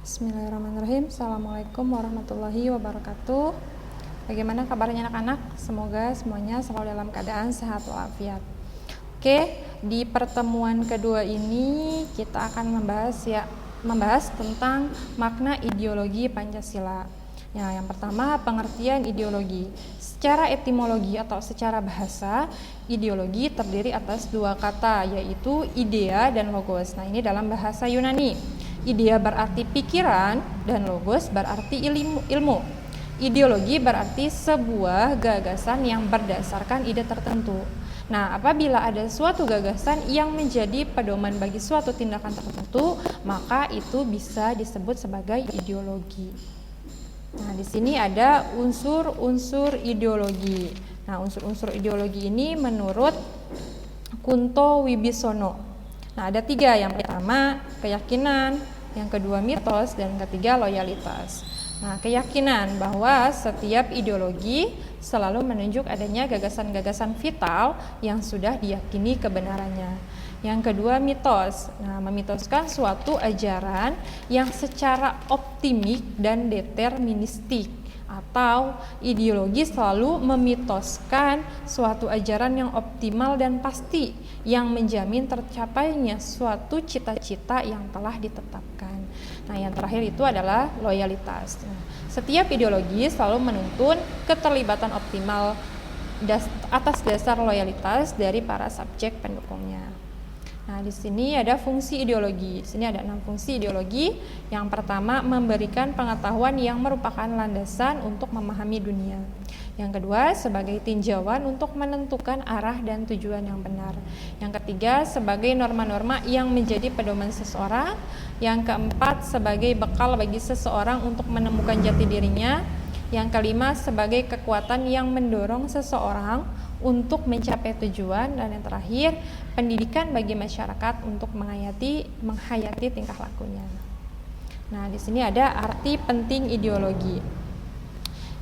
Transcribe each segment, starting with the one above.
Bismillahirrahmanirrahim. Assalamualaikum warahmatullahi wabarakatuh. Bagaimana kabarnya anak-anak? Semoga semuanya selalu dalam keadaan sehat walafiat. Oke, di pertemuan kedua ini kita akan membahas tentang makna ideologi Pancasila. Ya, yang pertama, pengertian ideologi. Secara etimologi atau secara bahasa, ideologi terdiri atas dua kata, yaitu idea dan logos. Nah, ini dalam bahasa Yunani. Idea berarti pikiran dan logos berarti ilmu. Ideologi berarti sebuah gagasan yang berdasarkan ide tertentu. Nah, apabila ada suatu gagasan yang menjadi pedoman bagi suatu tindakan tertentu, maka itu bisa disebut sebagai ideologi. Nah, di sini ada unsur-unsur ideologi. Nah, unsur-unsur ideologi ini menurut Kunto Wibisono. Nah, ada 3. Yang pertama, keyakinan, yang kedua mitos, dan ketiga loyalitas. Nah, keyakinan bahwa setiap ideologi selalu menunjuk adanya gagasan-gagasan vital yang sudah diyakini kebenarannya. Yang kedua, mitos. Nah, memitoskan suatu ajaran yang secara optimik dan deterministik, atau ideologi selalu memitoskan suatu ajaran yang optimal dan pasti yang menjamin tercapainya suatu cita-cita yang telah ditetapkan. Nah, yang terakhir itu adalah loyalitas. Nah, setiap ideologi selalu menuntun keterlibatan optimal atas dasar loyalitas dari para subjek pendukungnya. Nah, di sini ada fungsi ideologi. Di sini ada 6 fungsi ideologi. Yang pertama, memberikan pengetahuan yang merupakan landasan untuk memahami dunia. Yang kedua, sebagai tinjauan untuk menentukan arah dan tujuan yang benar. Yang ketiga, sebagai norma-norma yang menjadi pedoman seseorang. Yang keempat, sebagai bekal bagi seseorang untuk menemukan jati dirinya. Yang kelima, sebagai kekuatan yang mendorong seseorang untuk mencapai tujuan. Dan yang terakhir, pendidikan bagi masyarakat untuk menghayati tingkah lakunya. Nah, di sini ada arti penting ideologi.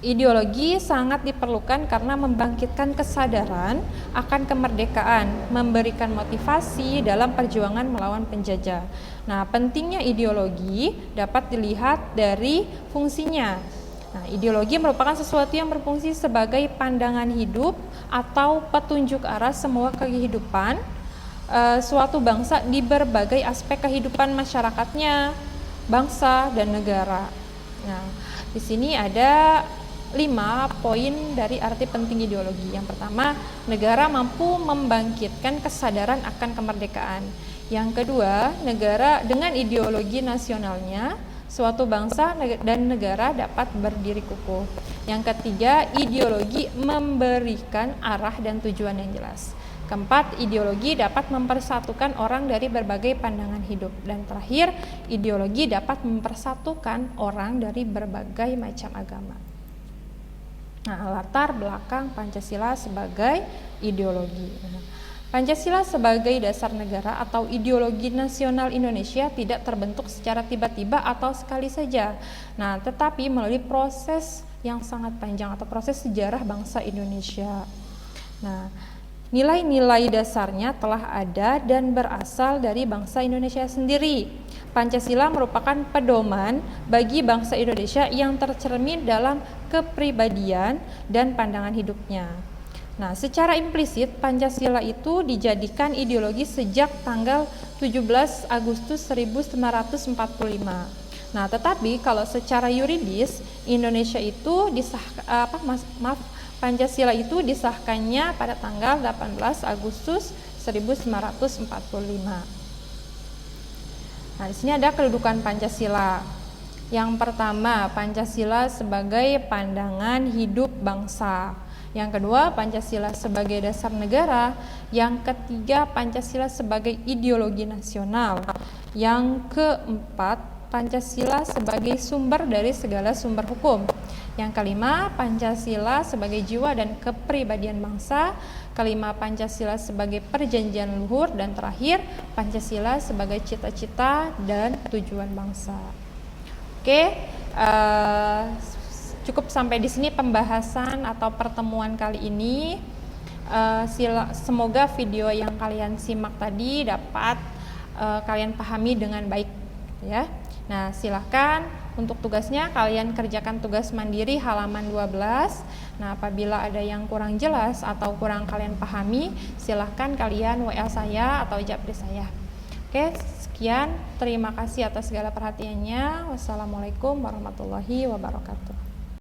Ideologi sangat diperlukan karena membangkitkan kesadaran akan kemerdekaan, memberikan motivasi dalam perjuangan melawan penjajah. Nah, pentingnya ideologi dapat dilihat dari fungsinya. Nah, ideologi merupakan sesuatu yang berfungsi sebagai pandangan hidup atau petunjuk arah semua kehidupan suatu bangsa di berbagai aspek kehidupan masyarakatnya, bangsa, dan negara. Nah, di sini ada 5 poin dari arti penting ideologi. Yang pertama, negara mampu membangkitkan kesadaran akan kemerdekaan. Yang kedua, negara dengan ideologi nasionalnya, suatu bangsa dan negara dapat berdiri kukuh. Yang ketiga, ideologi memberikan arah dan tujuan yang jelas. Keempat, ideologi dapat mempersatukan orang dari berbagai pandangan hidup. Dan terakhir, ideologi dapat mempersatukan orang dari berbagai macam agama. Nah, latar belakang Pancasila sebagai ideologi. Pancasila sebagai dasar negara atau ideologi nasional Indonesia tidak terbentuk secara tiba-tiba atau sekali saja. Nah, tetapi melalui proses yang sangat panjang atau proses sejarah bangsa Indonesia. Nah, nilai-nilai dasarnya telah ada dan berasal dari bangsa Indonesia sendiri. Pancasila merupakan pedoman bagi bangsa Indonesia yang tercermin dalam kepribadian dan pandangan hidupnya. Nah, secara implisit Pancasila itu dijadikan ideologi sejak tanggal 17 Agustus 1945. Nah, tetapi kalau secara yuridis Indonesia itu Pancasila itu disahkannya pada tanggal 18 Agustus 1945. Nah, di sini ada kedudukan Pancasila. Yang pertama, Pancasila sebagai pandangan hidup bangsa. Yang kedua, Pancasila sebagai dasar negara. Yang ketiga, Pancasila sebagai ideologi nasional. Yang keempat, Pancasila sebagai sumber dari segala sumber hukum. Yang kelima, Pancasila sebagai jiwa dan kepribadian bangsa. Kelima, Pancasila sebagai perjanjian luhur. Dan terakhir, Pancasila sebagai cita-cita dan tujuan bangsa. Oke, cukup sampai di sini pembahasan atau pertemuan kali ini. Semoga video yang kalian simak tadi dapat kalian pahami dengan baik, ya. Nah, silahkan untuk tugasnya kalian kerjakan tugas mandiri halaman 12. Nah, apabila ada yang kurang jelas atau kurang kalian pahami, silahkan kalian WA saya atau japri saya. Oke, sekian. Terima kasih atas segala perhatiannya. Wassalamualaikum warahmatullahi wabarakatuh.